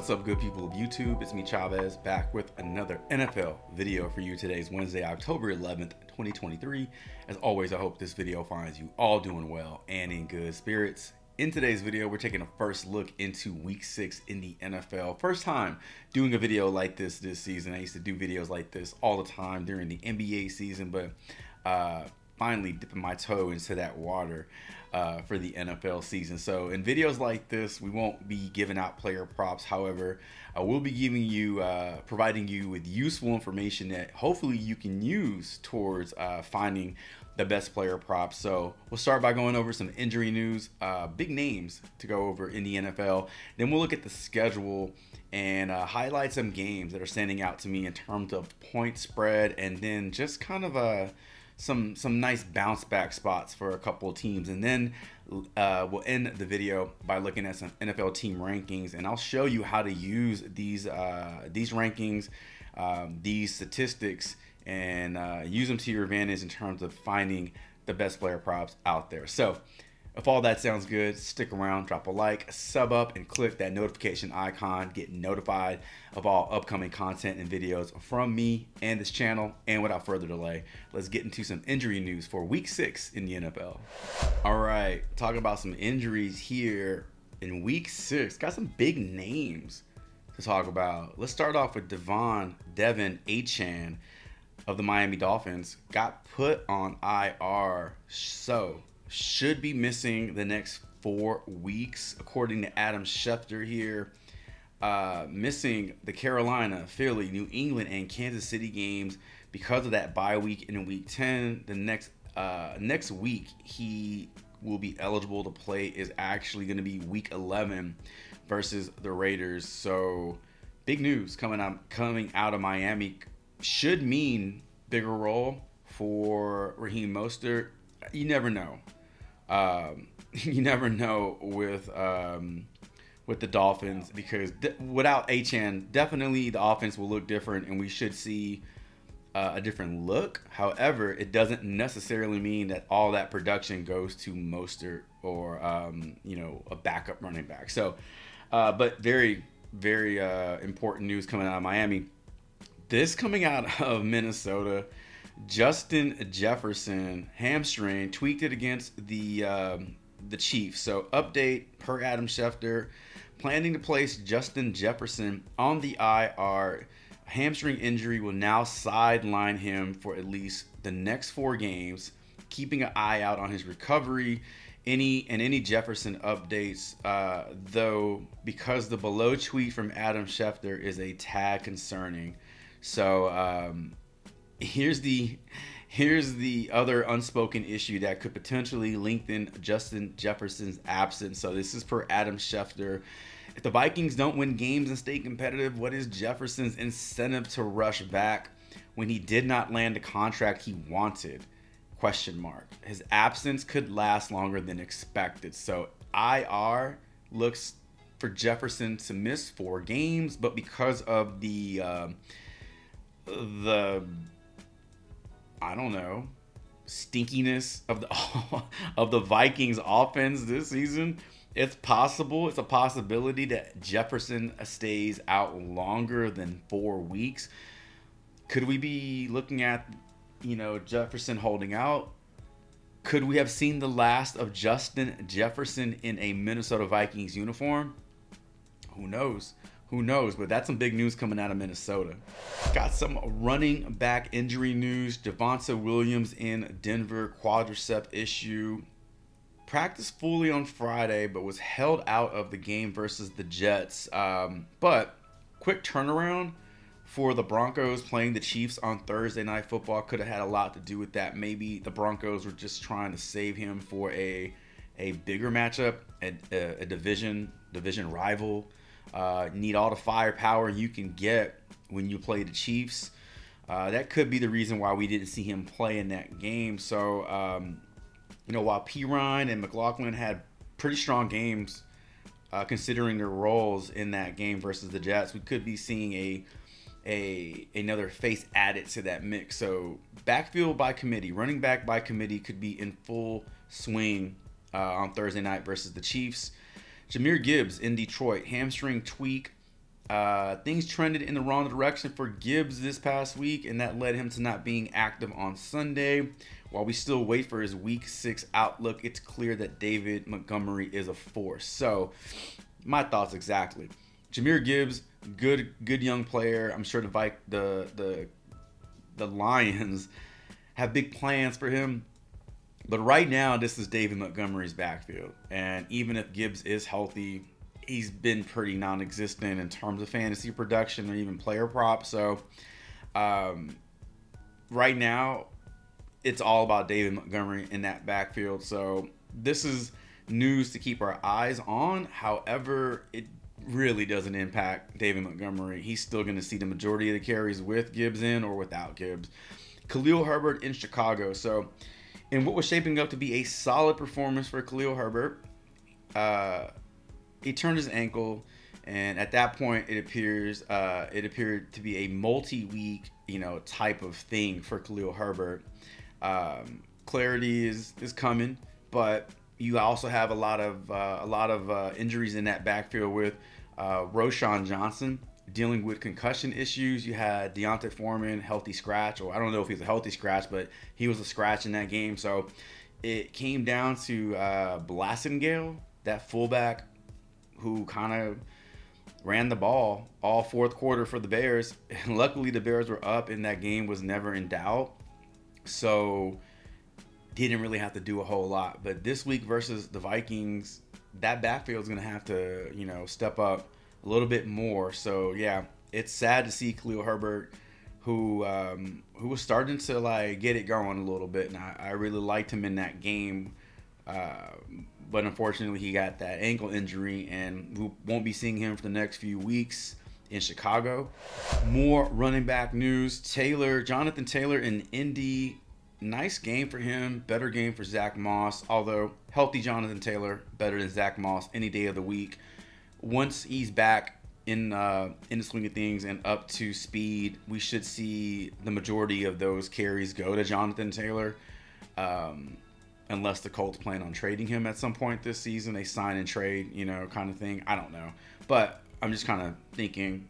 What's up, good people of YouTube? It's me, Chavez, back with another NFL video for you. Today's Wednesday, October 11th, 2023. As always, I hope this video finds you all doing well and in good spirits. In today's video, we're taking a first look into week 6 in the NFL. First time doing a video like this season. I used to do videos like this all the time during the NBA season, but finally dipping my toe into that water for the NFL season. So in videos like this, we won't be giving out player props. However, I will be giving you, providing you with useful information that hopefully you can use towards finding the best player props. So we'll start by going over some injury news, big names to go over in the NFL. Then we'll look at the schedule and highlight some games that are standing out to me in terms of point spread, and then just kind of some nice bounce back spots for a couple of teams. And then we'll end the video by looking at some NFL team rankings, and I'll show you how to use these rankings, these statistics, and use them to your advantage in terms of finding the best player props out there. So if all that sounds good, stick around, drop a like, sub up, and click that notification icon. Get notified of all upcoming content and videos from me and this channel. And without further delay, let's get into some injury news for week 6 in the NFL. All right, talking about some injuries here in week 6. Got some big names to talk about. Let's start off with Devon Achane of the Miami Dolphins. Got put on IR, so should be missing the next 4 weeks, according to Adam Schefter here. Missing the Carolina, Philly, New England, and Kansas City games because of that bye week in week 10. The next week he will be eligible to play is actually going to be week 11 versus the Raiders. So big news coming out of Miami. Should mean bigger role for Raheem Mostert. You never know. You never know with the Dolphins, because without Achane, definitely the offense will look different, and we should see a different look. However, it doesn't necessarily mean that all that production goes to Mostert or a backup running back. So, but very, very important news coming out of Miami. This coming out of Minnesota. Justin Jefferson hamstring, tweaked it against the Chiefs. So update per Adam Schefter, planning to place Justin Jefferson on the IR. Hamstring injury will now sideline him for at least the next 4 games, keeping an eye out on his recovery. Any Jefferson updates, though, because the below tweet from Adam Schefter is a tad concerning. So here's the other unspoken issue that could potentially lengthen Justin Jefferson's absence. So this is per Adam Schefter. If the Vikings don't win games and stay competitive, what is Jefferson's incentive to rush back when he did not land the contract he wanted? Question mark. His absence could last longer than expected. So IR looks for Jefferson to miss 4 games, but because of the I don't know, stinkiness of the Vikings offense this season, it's possible. It's a possibility that Jefferson stays out longer than 4 weeks. Could we be looking at, Jefferson holding out? Could we have seen the last of Justin Jefferson in a Minnesota Vikings uniform? Who knows? Who knows? But that's some big news coming out of Minnesota. Got some running back injury news. Javonte Williams in Denver, quadricep issue. Practiced fully on Friday, but was held out of the game versus the Jets. But quick turnaround for the Broncos playing the Chiefs on Thursday Night Football. Could have had a lot to do with that. Maybe the Broncos were just trying to save him for a bigger matchup, a division rival. Need all the firepower you can get when you play the Chiefs. That could be the reason why we didn't see him play in that game. So, while Pirine and McLaughlin had pretty strong games, considering their roles in that game versus the Jets, we could be seeing another face added to that mix. So, backfield by committee, running back by committee could be in full swing on Thursday night versus the Chiefs. Jahmyr Gibbs in Detroit, hamstring tweak Things trended in the wrong direction for Gibbs this past week, and that led him to not being active on Sunday. While we still wait for his week 6 outlook, it's clear that David Montgomery is a force. So, my thoughts exactly. Jahmyr Gibbs, good young player. I'm sure the Lions have big plans for him. But right now, this is David Montgomery's backfield. And even if Gibbs is healthy, he's been pretty non-existent in terms of fantasy production or even player props. So right now, it's all about David Montgomery in that backfield. So this is news to keep our eyes on. However, it really doesn't impact David Montgomery. He's still going to see the majority of the carries with Gibbs in or without Gibbs. Khalil Herbert in Chicago. So in what was shaping up to be a solid performance for Khalil Herbert, he turned his ankle, and at that point, it appeared to be a multi-week, type of thing for Khalil Herbert. Clarity is coming, but you also have a lot of injuries in that backfield with Roschon Johnson dealing with concussion issues. You had Deontay Foreman, healthy scratch, or I don't know if he's a healthy scratch, but he was a scratch in that game. So it came down to Blasingale, that fullback who kind of ran the ball all fourth quarter for the Bears. And luckily, the Bears were up, and that game was never in doubt. So he didn't really have to do a whole lot. But this week versus the Vikings, that backfield is going to have to, step up a little bit more. So, yeah, it's sad to see Khalil Herbert, who was starting to, get it going a little bit. And I really liked him in that game. But unfortunately, he got that ankle injury, and we won't be seeing him for the next few weeks in Chicago. More running back news. Jonathan Taylor in Indy. Nice game for him. Better game for Zach Moss. Although, healthy Jonathan Taylor, better than Zach Moss any day of the week. Once he's back in the swing of things and up to speed, we should see the majority of those carries go to Jonathan Taylor. Unless the Colts plan on trading him at some point this season, they sign and trade, kind of thing. I don't know. But I'm just kind of thinking,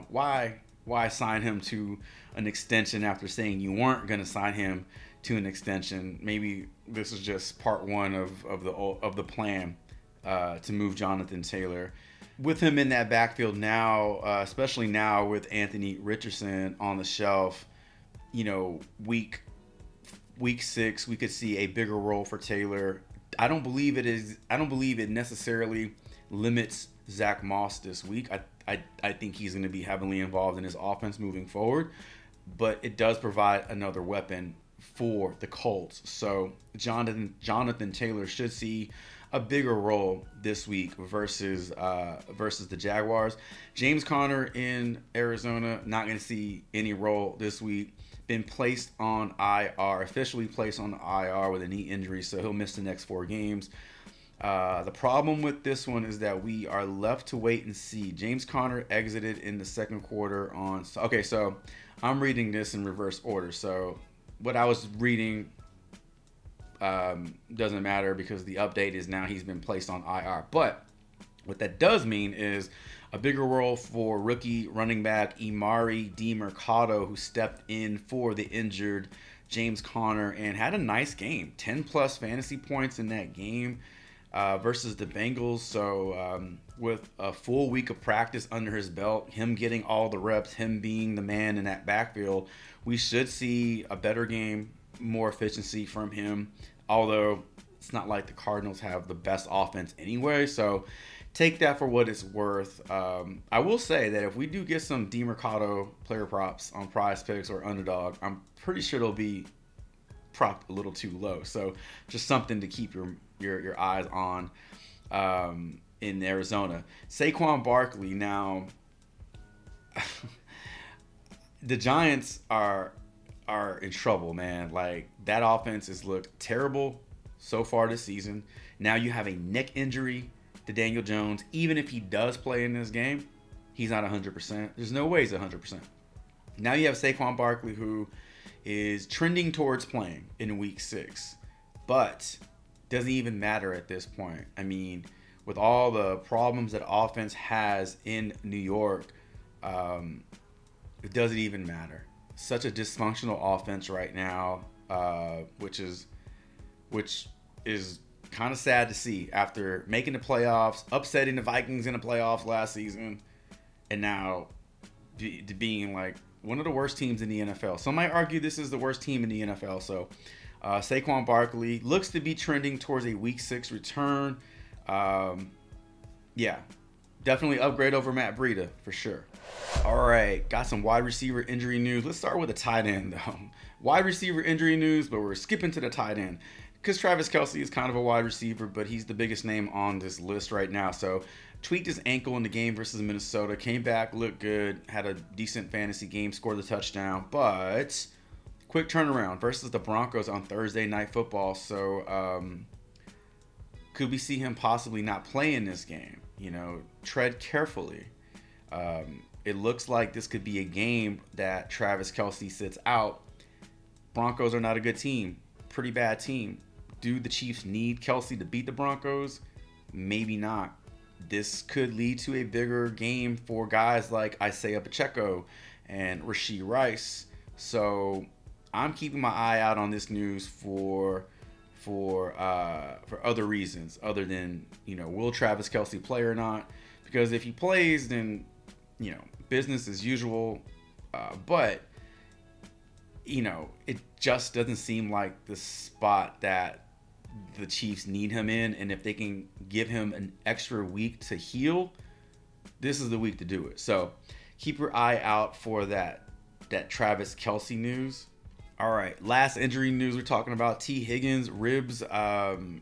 why sign him to an extension after saying you weren't going to sign him to an extension? Maybe this is just part one of the plan to move Jonathan Taylor. With him in that backfield now, especially now with Anthony Richardson on the shelf, week 6, we could see a bigger role for Taylor. I don't believe it necessarily limits Zach Moss this week. I think he's going to be heavily involved in his offense moving forward, but it does provide another weapon for the Colts. So Jonathan Taylor should see a bigger role this week versus the Jaguars. James Conner in Arizona, not going to see any role this week. Been placed on IR, officially placed on IR with a knee injury, so he'll miss the next 4 games. The problem with this one is that we are left to wait and see. James Conner exited in the second quarter on... Okay, so I'm reading this in reverse order. So what I was reading doesn't matter because the update is now he's been placed on IR. But what that does mean is a bigger role for rookie running back Emari Demercado, who stepped in for the injured James Conner and had a nice game. 10-plus fantasy points in that game versus the Bengals. So with a full week of practice under his belt, him getting all the reps, him being the man in that backfield, we should see a better game, more efficiency from him. Although it's not like the Cardinals have the best offense anyway, so take that for what it's worth. I will say that if we do get some Demercado player props on Prize Picks or Underdog, I'm pretty sure it'll be propped a little too low. So just something to keep your eyes on in Arizona. Saquon Barkley. Now, the Giants are in trouble, man. Like, that offense has looked terrible so far this season. Now you have a neck injury to Daniel Jones. Even if he does play in this game, he's not 100%. There's no way he's 100%. Now you have Saquon Barkley, who is trending towards playing in week 6, but doesn't even matter at this point. I mean, with all the problems that offense has in New York, It doesn't even matter. Such a dysfunctional offense right now, which is kind of sad to see after making the playoffs, upsetting the Vikings in the playoffs last season, and now being like one of the worst teams in the NFL. Some might argue this is the worst team in the NFL. So Saquon Barkley looks to be trending towards a Week 6 return. Yeah, definitely upgrade over Matt Breida for sure. All right, got some wide receiver injury news. Let's start with a tight end though. Wide receiver injury news, but we're skipping to the tight end because Travis Kelce is kind of a wide receiver, but he's the biggest name on this list right now. So tweaked his ankle in the game versus Minnesota, came back, looked good, had a decent fantasy game, scored the touchdown, but quick turnaround versus the Broncos on Thursday Night Football. So could we see him possibly not play in this game? You know, tread carefully. It looks like this could be a game that Travis Kelce sits out. Broncos are not a good team. Pretty bad team. Do the Chiefs need Kelce to beat the Broncos? Maybe not. This could lead to a bigger game for guys like Isaiah Pacheco and Rashee Rice. So I'm keeping my eye out on this news for other reasons other than, you know, will Travis Kelce play or not? Because if he plays, then, you know, business as usual. But, you know, it just doesn't seem like the spot that the Chiefs need him in. And if they can give him an extra week to heal, this is the week to do it. So keep your eye out for that Travis Kelce news. All right, last injury news we're talking about. T. Higgins, ribs, sidelined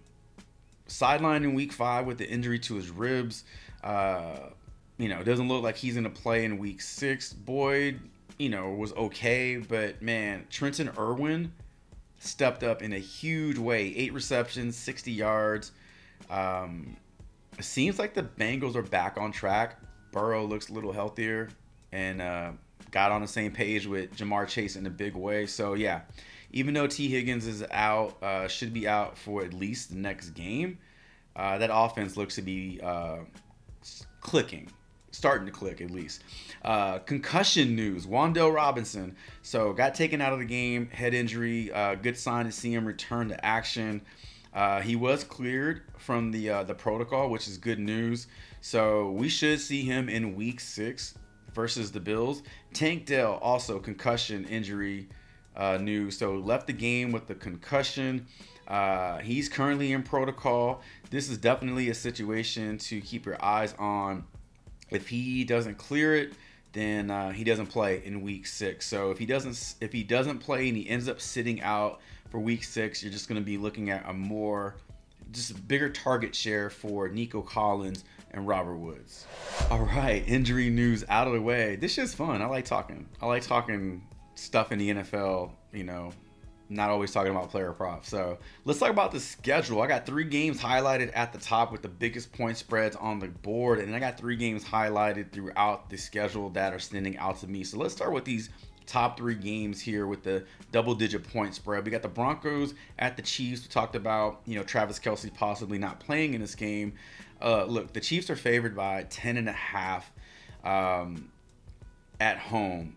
in week 5 with the injury to his ribs. You know, it doesn't look like he's going to play in week 6. Boyd, you know, was okay, but man, Trenton Irwin stepped up in a huge way. 8 receptions, 60 yards. It seems like the Bengals are back on track. Burrow looks a little healthier and got on the same page with Jamar Chase in a big way. So yeah, even though T. Higgins is out, should be out for at least the next game, that offense looks to be starting to click at least. Concussion news, Wan'Dale Robinson. So got taken out of the game, head injury. Good sign to see him return to action. He was cleared from the protocol, which is good news. So we should see him in week 6 versus the Bills. Tank Dell, also concussion injury news. So left the game with the concussion. He's currently in protocol. This is definitely a situation to keep your eyes on. If he doesn't clear it, then he doesn't play in week 6. So if he doesn't play and he ends up sitting out for week 6, you're just going to be looking at a bigger target share for Nico Collins and Robert Woods. All right, injury news out of the way. This shit's fun. I like talking stuff in the NFL, you know, not always talking about player props. So let's talk about the schedule. I got 3 games highlighted at the top with the biggest point spreads on the board, and I got 3 games highlighted throughout the schedule that are standing out to me. So let's start with these top 3 games here with the double-digit point spread. We got the Broncos at the Chiefs. We talked about, you know, Travis Kelce possibly not playing in this game. Look, the Chiefs are favored by 10.5 at home.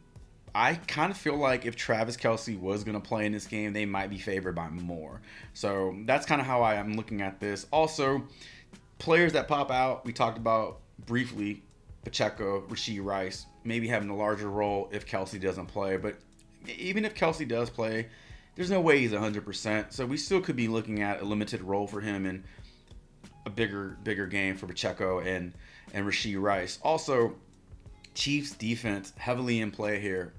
I kind of feel like if Travis Kelce was going to play in this game, they might be favored by more. So that's kind of how I am looking at this. Also, players that pop out, we talked about briefly, Pacheco, Rashee Rice, maybe having a larger role if Kelce doesn't play. But even if Kelce does play, there's no way he's 100%. So we still could be looking at a limited role for him and a bigger game for Pacheco and Rashee Rice. Also, Chiefs defense heavily in play here.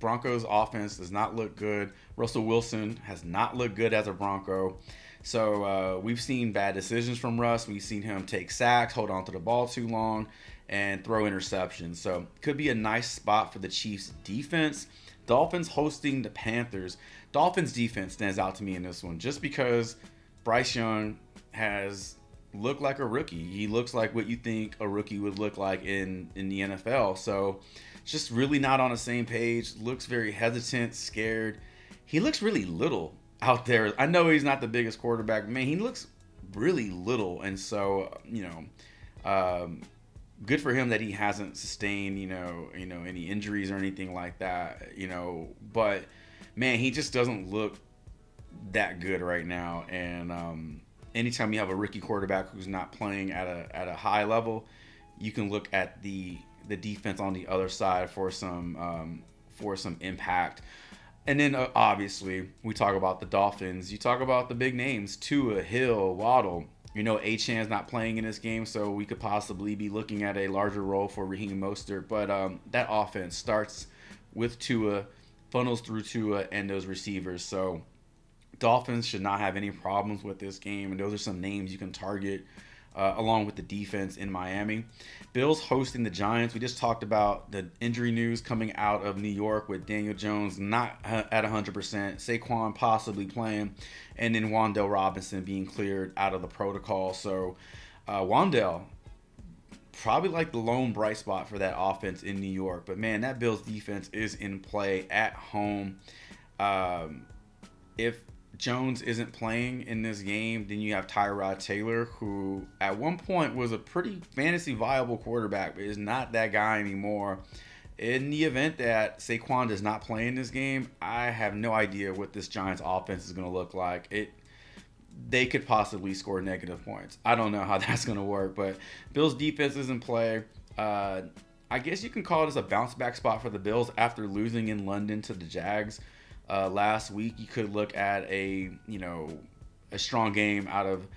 Broncos offense does not look good. Russell Wilson has not looked good as a Bronco. So we've seen bad decisions from Russ. We've seen him take sacks, hold on to the ball too long, and throw interceptions. So could be a nice spot for the Chiefs defense. Dolphins hosting the Panthers. Dolphins defense stands out to me in this one just because Bryce Young has looked like a rookie. He looks like what you think a rookie would look like in the NFL. So just really not on the same page. Looks very hesitant, scared. He looks really little out there. I know he's not the biggest quarterback, but man, he looks really little. And so, you know, good for him that he hasn't sustained, any injuries or anything like that, but man, he just doesn't look that good right now. And anytime you have a rookie quarterback who's not playing at a high level, you can look at the defense on the other side for some impact. And then obviously we talk about the Dolphins. You talk about the big names: Tua, Hill, Waddle. Achan's not playing in this game, so we could possibly be looking at a larger role for Raheem Mostert. But that offense starts with Tua, funnels through Tua and those receivers. So Dolphins should not have any problems with this game, and those are some names you can target along with the defense in Miami. Bills hosting the Giants. We just talked about the injury news coming out of New York with Daniel Jones not at 100%, Saquon possibly playing, and then Wan'Dale Robinson being cleared out of the protocol. So Wan'Dale, probably like the lone bright spot for that offense in New York. But man, that Bills defense is in play at home. If Jones isn't playing in this game, then you have Tyrod Taylor, who at one point was a pretty fantasy viable quarterback, but is not that guy anymore. In the event that Saquon does not play in this game, I have no idea what this Giants offense is going to look like. They could possibly score negative points. I don't know how that's going to work, but Bills defense is in play. I guess you can call this a bounce back spot for the Bills after losing in London to the Jags. Last week, you could look at a strong game out of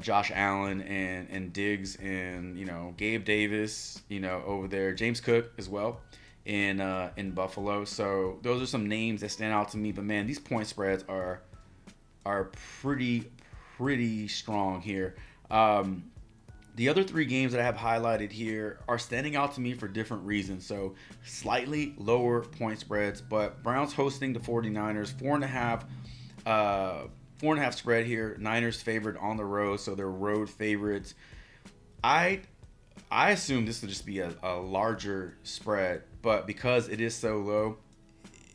Josh Allen and Diggs and Gabe Davis over there, James Cook as well in Buffalo. So those are some names that stand out to me. But man, these point spreads are pretty strong here. The other three games that I have highlighted here are standing out to me for different reasons. So slightly lower point spreads, but Browns hosting the 49ers, 4.5 spread here. Niners favored on the road, so they're road favorites. I assume this will just be a larger spread, but because it is so low,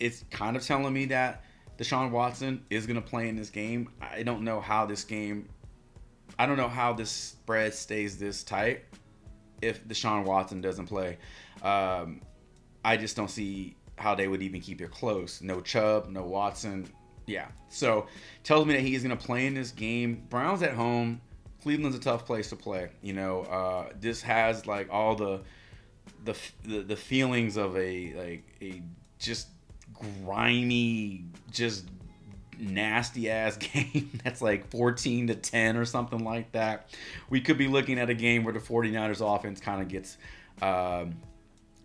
it's kind of telling me that Deshaun Watson is going to play in this game. I don't know how this spread stays this tight if Deshaun Watson doesn't play. I just don't see how they would even keep it close. No Chubb, no Watson. Yeah. So tells me that he's going to play in this game. Browns at home. Cleveland's a tough place to play. This has like all the feelings of a just grimy, just nasty ass game that's like 14-10 or something like that. We could be looking at a game where the 49ers offense kind of gets kind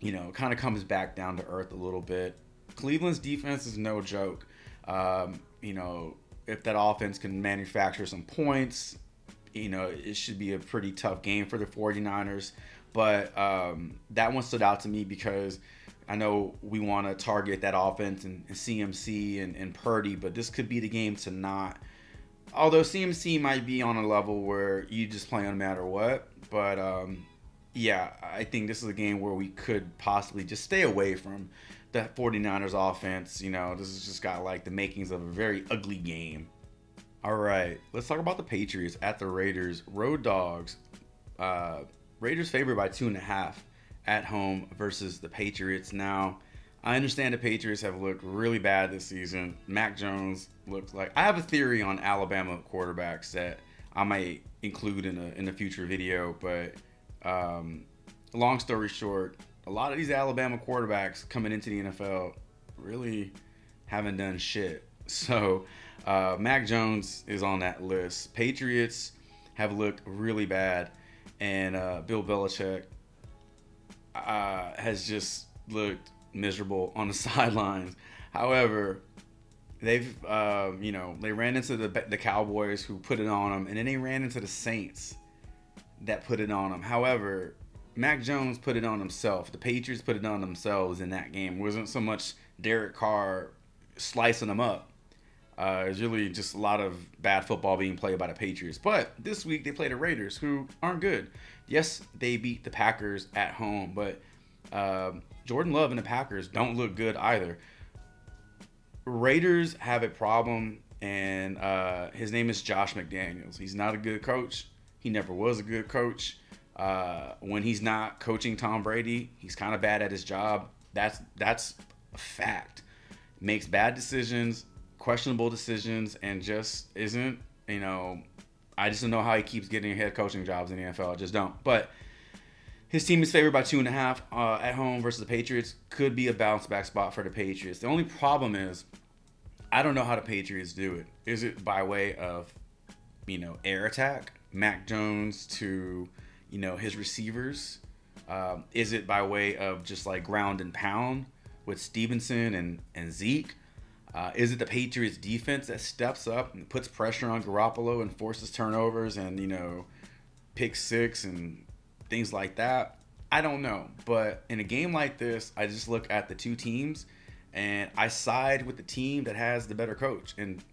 of comes back down to earth a little bit. Cleveland's defense is no joke. If that offense can manufacture some points, it should be a pretty tough game for the 49ers. But that one stood out to me because I know we want to target that offense and CMC and Purdy, but this could be the game to not. Although CMC might be on a level where you just play no matter what. But, I think this is a game where we could possibly just stay away from the 49ers offense. This has just got like the makings of a very ugly game. All right, let's talk about the Patriots at the Raiders. Road dogs. Raiders favored by 2.5. at home versus the Patriots. Now, I understand the Patriots have looked really bad this season. Mac Jones looks like... I have a theory on Alabama quarterbacks that I might include in a future video, but long story short, a lot of these Alabama quarterbacks coming into the NFL really haven't done shit. So, Mac Jones is on that list. Patriots have looked really bad, and Bill Belichick has just looked miserable on the sidelines. However, they've they ran into the Cowboys, who put it on them, and then they ran into the Saints that put it on them. However, Mac Jones put it on himself. The Patriots put it on themselves in that game. It wasn't so much Derek Carr slicing them up. It was really just a lot of bad football being played by the Patriots. But this week they played the Raiders, who aren't good. Yes, they beat the Packers at home, but Jordan Love and the Packers don't look good either. Raiders have a problem, and his name is Josh McDaniels. He's not a good coach. He never was a good coach. When he's not coaching Tom Brady, he's kind of bad at his job. That's a fact. Makes bad decisions, questionable decisions, and just isn't, I just don't know how he keeps getting head coaching jobs in the NFL. I just don't. But his team is favored by 2.5 at home versus the Patriots. Could be a bounce back spot for the Patriots. The only problem is I don't know how the Patriots do it. Is it by way of, air attack, Mac Jones to, his receivers? Is it by way of just like ground and pound with Stevenson and Zeke? Is it the Patriots defense that steps up and puts pressure on Garoppolo and forces turnovers and, pick six and things like that? I don't know. But in a game like this, I just look at the two teams and I side with the team that has the better coach. And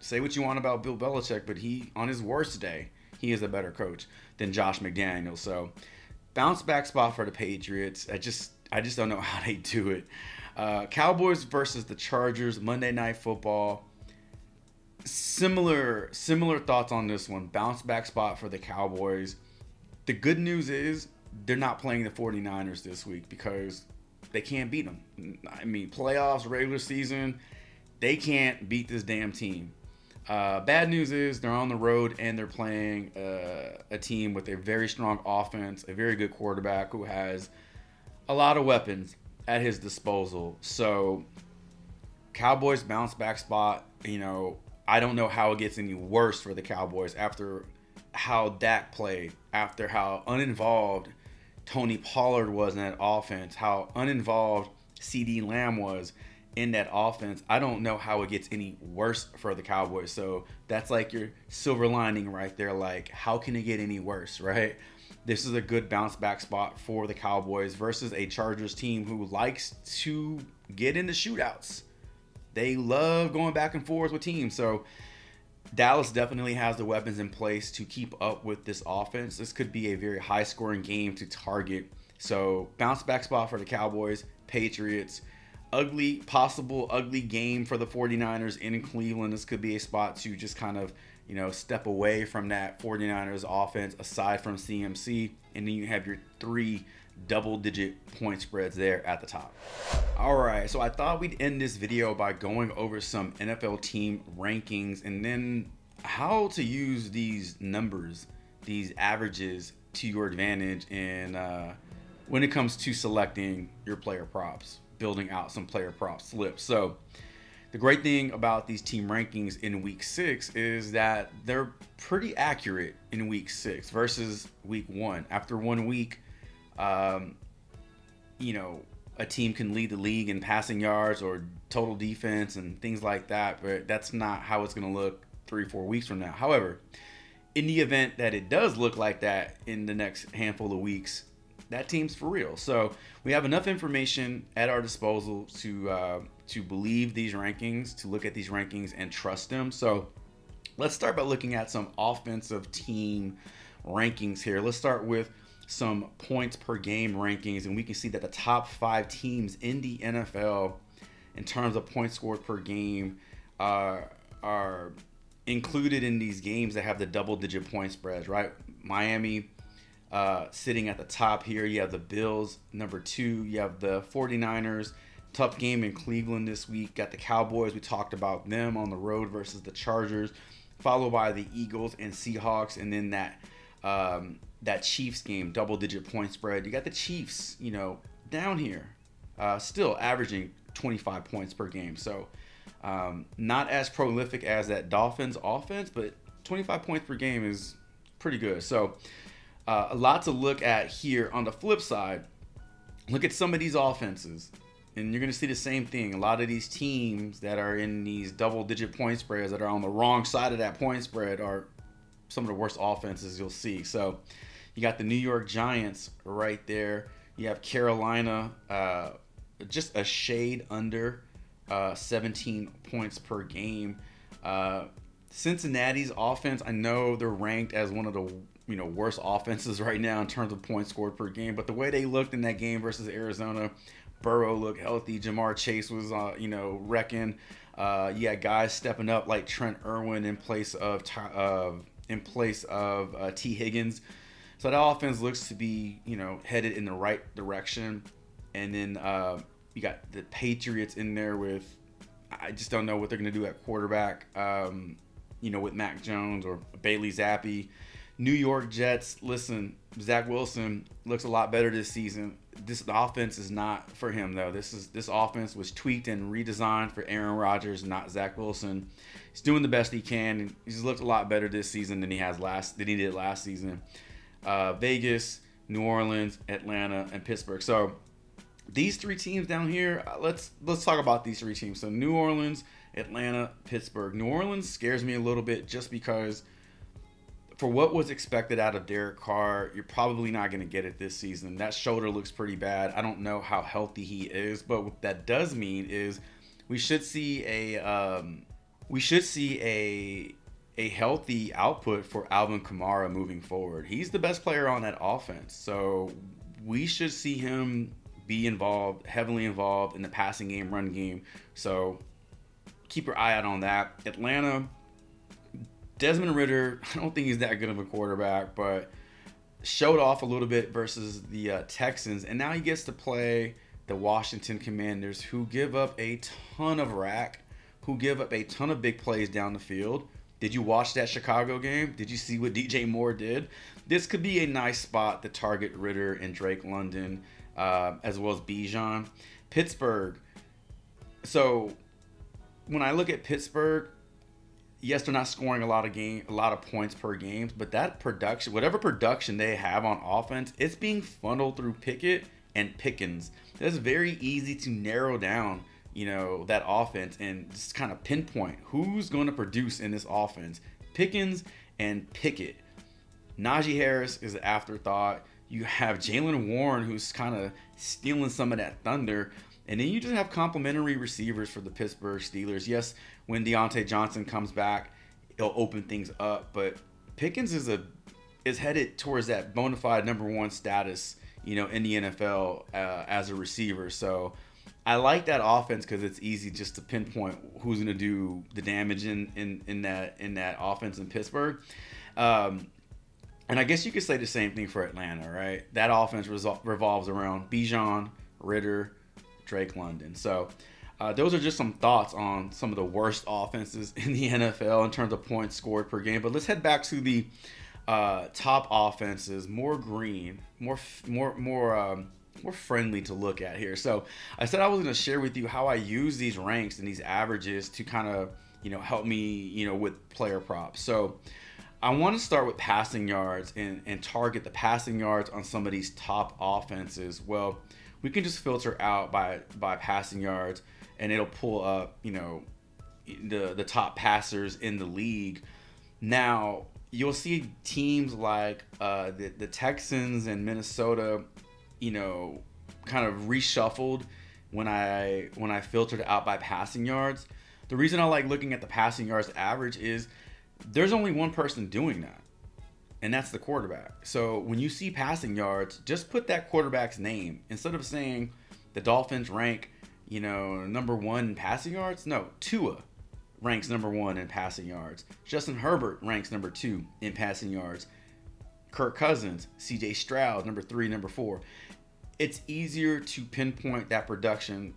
say what you want about Bill Belichick, but he, on his worst day, he is a better coach than Josh McDaniels. So bounce back spot for the Patriots. I just don't know how they do it. Cowboys versus the Chargers, Monday Night Football. Similar thoughts on this one. Bounce back spot for the Cowboys. The good news is they're not playing the 49ers this week because they can't beat them. I mean, playoffs, regular season, they can't beat this damn team. Bad news is they're on the road and they're playing a team with a very strong offense, a very good quarterback who has a lot of weapons at his disposal. So Cowboys bounce back spot, I don't know how it gets any worse for the Cowboys after how Dak played, after how uninvolved Tony Pollard was in that offense, how uninvolved CD Lamb was in that offense. I don't know how it gets any worse for the Cowboys. So that's like your silver lining right there. Like, how can it get any worse, right? This is a good bounce back spot for the Cowboys versus a Chargers team who likes to get into shootouts. They love going back and forth with teams. So Dallas definitely has the weapons in place to keep up with this offense. This could be a very high scoring game to target. So bounce back spot for the Cowboys, Patriots. Possible ugly game for the 49ers in Cleveland. This could be a spot to just kind of, step away from that 49ers offense aside from CMC. And then you have your 3 double-digit point spreads there at the top. All right, so I thought we'd end this video by going over some NFL team rankings and then how to use these numbers, these averages to your advantage in when it comes to selecting your player props, building out some player prop slips. So the great thing about these team rankings in week 6 is that they're pretty accurate in week 6 versus week 1. After 1 week, a team can lead the league in passing yards or total defense and things like that, but that's not how it's going to look 3-4 weeks from now. However, in the event that it does look like that in the next handful of weeks, that team's for real. So we have enough information at our disposal to believe these rankings, to look at these rankings and trust them. So let's start by looking at some offensive team rankings here. Let's start with some points per game rankings, and we can see that the top 5 teams in the NFL in terms of points scored per game are included in these games that have the double-digit point spreads, right? Miami sitting at the top here. You have the Bills, number 2. You have the 49ers. Tough game in Cleveland this week. Got the Cowboys. We talked about them on the road versus the Chargers, followed by the Eagles and Seahawks, and then that Chiefs game, double-digit point spread. You got the Chiefs, down here, still averaging 25 points per game. So not as prolific as that Dolphins offense, but 25 points per game is pretty good. So a lot to look at here. On the flip side, look at some of these offenses, and you're going to see the same thing. A lot of these teams that are in these double-digit point spreads that are on the wrong side of that point spread are some of the worst offenses you'll see. So you got the New York Giants right there. You have Carolina just a shade under 17 points per game. Cincinnati's offense, I know they're ranked as one of the worst offenses right now in terms of points scored per game, but the way they looked in that game versus Arizona, Burrow looked healthy. Jamar Chase was wrecking. You had guys stepping up like Trent Irwin in place of T. Higgins. So that offense looks to be, headed in the right direction. And then you got the Patriots in there with, I just don't know what they're going to do at quarterback, with Mac Jones or Bailey Zappi. New York Jets, listen, Zach Wilson looks a lot better this season. The offense is not for him, though. This offense was tweaked and redesigned for Aaron Rodgers, not Zach Wilson. He's doing the best he can, and he's looked a lot better this season than he did last season. Vegas, New Orleans, Atlanta, and Pittsburgh. So these three teams down here, let's talk about these three teams. So New Orleans, Atlanta, Pittsburgh. New Orleans scares me a little bit just because for what was expected out of Derek Carr, you're probably not going to get it this season. That shoulder looks pretty bad. I don't know how healthy he is, but what that does mean is we should see a healthy output for Alvin Kamara moving forward. He's the best player on that offense, so we should see him be heavily involved in the passing game, run game. So keep your eye out on that. Atlanta, Desmond Ridder, I don't think he's that good of a quarterback, but showed off a little bit versus the Texans, and now he gets to play the Washington Commanders, who give up a ton of who give up a ton of big plays down the field. Did you watch that Chicago game? Did you see what DJ Moore did? This could be a nice spot to target Ridder and Drake London, as well as Bijan. Pittsburgh. So when I look at Pittsburgh, yes, they're not scoring a lot of points per game, but that production, whatever production they have on offense, it's being funneled through Pickett and Pickens. It's very easy to narrow down, that offense and just kind of pinpoint who's going to produce in this offense. Pickens and Pickett. Najee Harris is an afterthought. You have Jaylen Warren, who's kind of stealing some of that thunder. And then you just have complimentary receivers for the Pittsburgh Steelers. Yes, when Deontay Johnson comes back, it'll open things up. But Pickens is headed towards that bona fide number one status, in the NFL as a receiver. So I like that offense because it's easy just to pinpoint who's going to do the damage in that offense in Pittsburgh. And I guess you could say the same thing for Atlanta, right? That offense revolves around Bijan, Ridder, Drake London. So those are just some thoughts on some of the worst offenses in the NFL in terms of points scored per game. But let's head back to the top offenses, more green, more friendly to look at here. So I said I was going to share with you how I use these ranks and these averages to kind of help me with player props. So I want to start with passing yards and target the passing yards on some of these top offenses. Well, we can just filter out by passing yards, and it'll pull up, the top passers in the league. Now, you'll see teams like the Texans and Minnesota, kind of reshuffled when I filtered out by passing yards. The reason I like looking at the passing yards average is there's only one person doing that, and that's the quarterback. So when you see passing yards, just put that quarterback's name. Instead of saying the Dolphins rank, number one in passing yards, no, Tua ranks number one in passing yards. Justin Herbert ranks number two in passing yards. Kirk Cousins, CJ Stroud, number three, number four. It's easier to pinpoint that production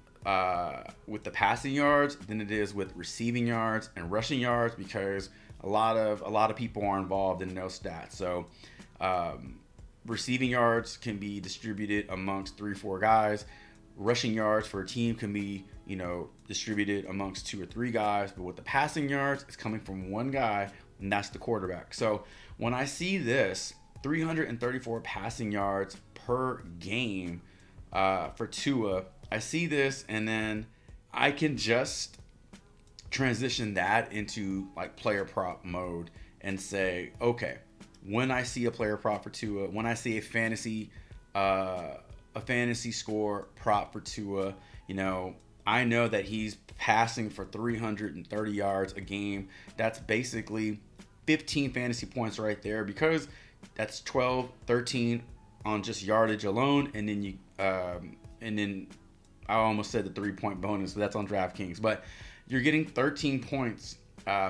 with the passing yards than it is with receiving yards and rushing yards, because a lot of people are involved in those stats. So receiving yards can be distributed amongst 3-4 guys. Rushing yards for a team can be distributed amongst 2 or 3 guys. But with the passing yards, it's coming from one guy, and that's the quarterback. So when I see this 334 passing yards per game for Tua, I see this, and then I can just transition that into like player prop mode and say, okay, when I see a player prop for Tua, when I see a fantasy score prop for Tua, I know that he's passing for 330 yards a game. That's basically 15 fantasy points right there, because that's 12, 13 on just yardage alone, and then I almost said the 3-point bonus, but that's on DraftKings. But you're getting 13 points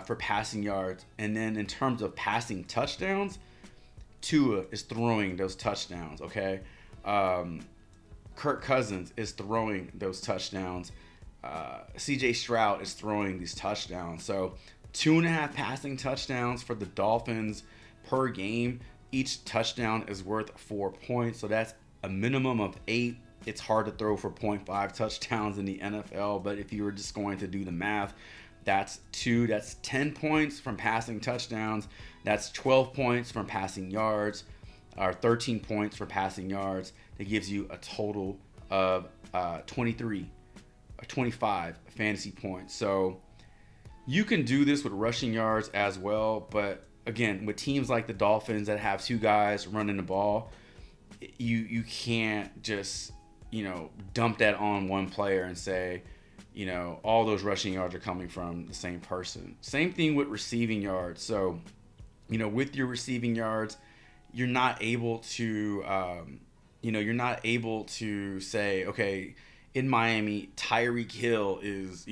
for passing yards. And then in terms of passing touchdowns, Tua is throwing those touchdowns, okay? Kirk Cousins is throwing those touchdowns. CJ Stroud is throwing these touchdowns. So 2.5 passing touchdowns for the Dolphins per game. Each touchdown is worth 4 points. So that's a minimum of 8. It's hard to throw for 0.5 touchdowns in the NFL, but if you were just going to do the math, that's 10 points from passing touchdowns. That's 12 points from passing yards, or 13 points for passing yards. That gives you a total of 25 fantasy points. So you can do this with rushing yards as well, but again, with teams like the Dolphins that have 2 guys running the ball, you can't just, dump that on one player and say, all those rushing yards are coming from the same person. Same thing with receiving yards. So, with your receiving yards, you're not able to, say, okay, in Miami, Tyreek Hill is,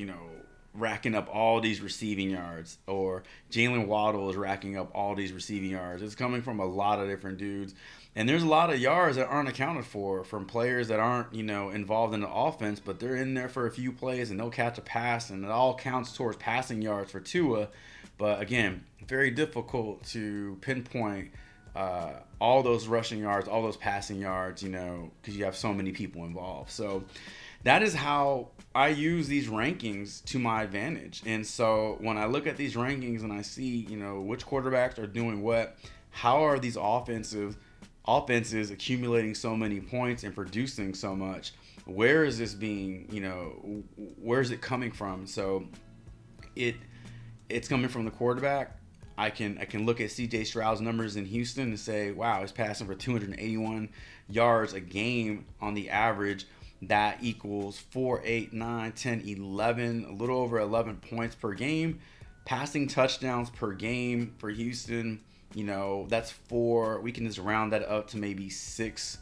racking up all these receiving yards, or Jalen Waddle is racking up all these receiving yards. It's coming from a lot of different dudes. And there's a lot of yards that aren't accounted for from players that aren't, involved in the offense, but they're in there for a few plays and they'll catch a pass, and it all counts towards passing yards for Tua. But again, very difficult to pinpoint all those rushing yards, all those passing yards, because you have so many people involved. So that is how I use these rankings to my advantage. And so when I look at these rankings and I see, which quarterbacks are doing what, how are these offenses accumulating so many points and producing so much, where is this being, where is it coming from? So it's coming from the quarterback. I can look at CJ Stroud's numbers in Houston and say, wow, he's passing for 281 yards a game on the average. That equals 4, 8, 9, 10, 11, a little over 11 points per game. Passing touchdowns per game for Houston, that's 4. We can just round that up to maybe 6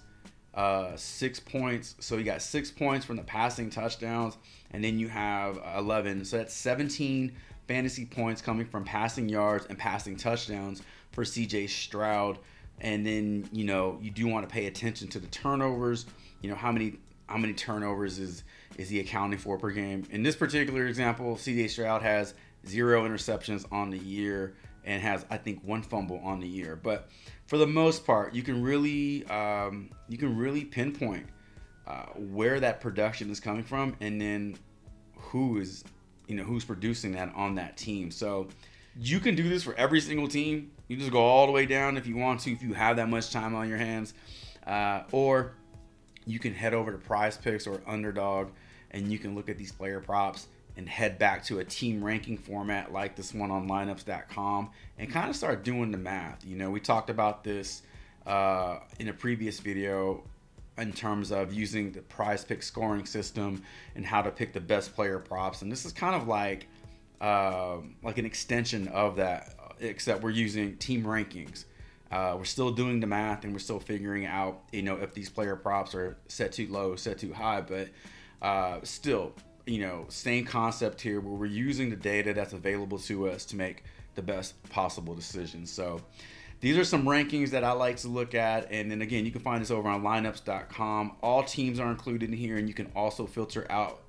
points. So you got 6 points from the passing touchdowns, and then you have 11. So that's 17 fantasy points coming from passing yards and passing touchdowns for CJ Stroud. And then, you do want to pay attention to the turnovers. How many turnovers is he accounting for per game? In this particular example, CJ Stroud has 0 interceptions on the year and has, I think, 1 fumble on the year. But for the most part, you can really pinpoint where that production is coming from, and then who's producing that on that team. So you can do this for every single team. You just go all the way down if you want to, if you have that much time on your hands, or you can head over to Prize Picks or Underdog, and you can look at these player props and head back to a team ranking format like this one on lineups.com and kind of start doing the math. We talked about this in a previous video in terms of using the Prize Pick scoring system and how to pick the best player props. And this is kind of like an extension of that, except we're using team rankings. We're still doing the math and we're still figuring out, if these player props are set too low, set too high, but still, same concept here where we're using the data that's available to us to make the best possible decisions. So these are some rankings that I like to look at. And then again, you can find this over on lineups.com. All teams are included in here, and you can also filter out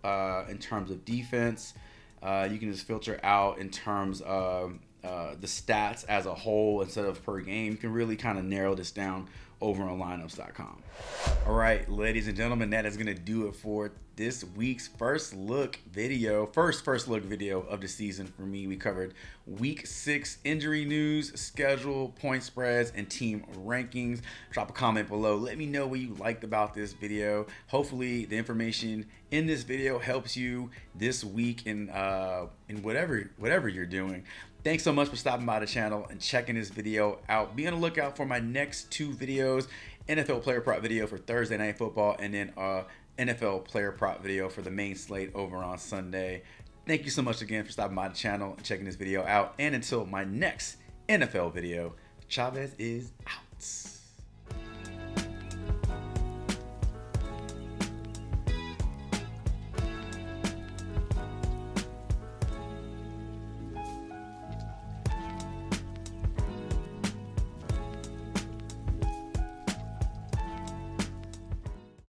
in terms of defense. You can just filter out in terms of the stats as a whole instead of per game. You can really kind of narrow this down over on lineups.com. All right, ladies and gentlemen, that is going to do it for this week's first look video of the season for me. We covered week 6 injury news, schedule, point spreads, and team rankings. Drop a comment below. Let me know what you liked about this video. Hopefully the information in this video helps you this week in whatever you're doing. Thanks so much for stopping by the channel and checking this video out. Be on the lookout for my next 2 videos, NFL player prop video for Thursday Night Football, and then NFL player prop video for the main slate over on Sunday. Thank you so much again for stopping by the channel and checking this video out. And until my next NFL video, Chavez is out.